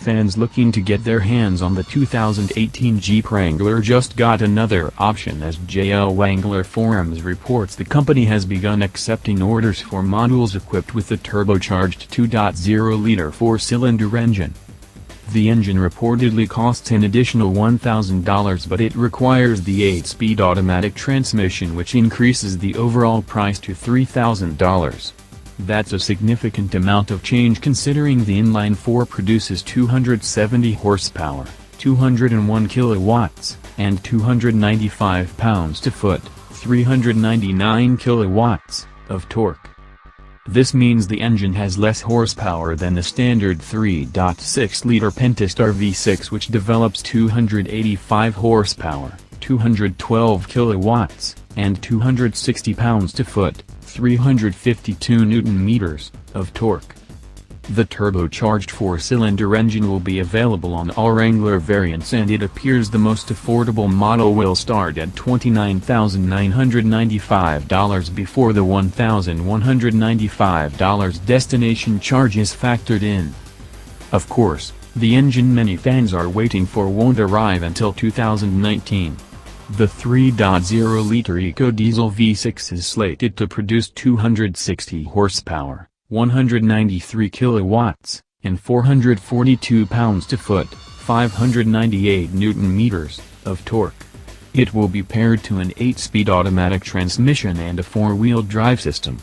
Fans looking to get their hands on the 2018 Jeep Wrangler just got another option as JLWanglerForums reports the company has begun accepting orders for modules equipped with the turbocharged 2.0-liter four-cylinder engine. The engine reportedly costs an additional $1,000, but it requires the 8-speed automatic transmission, which increases the overall price to $3,000. That's a significant amount of change considering the inline-four produces 270 horsepower, 201 kilowatts, and 295 pounds-to-foot, 399 kilowatts, of torque. This means the engine has less horsepower than the standard 3.6-liter Pentastar V6, which develops 285 horsepower, 212 kilowatts, and 260 pounds-to-foot, 352 Newton-meters, of torque. The turbocharged four-cylinder engine will be available on all Wrangler variants, and it appears the most affordable model will start at $29,995 before the $1,195 destination charge is factored in. Of course, the engine many fans are waiting for won't arrive until 2019. The 3.0-liter eco-diesel V6 is slated to produce 260 horsepower, 193 kilowatts, and 442 pounds-to-foot, 598 Newton-meters, of torque. It will be paired to an 8-speed automatic transmission and a 4-wheel drive system.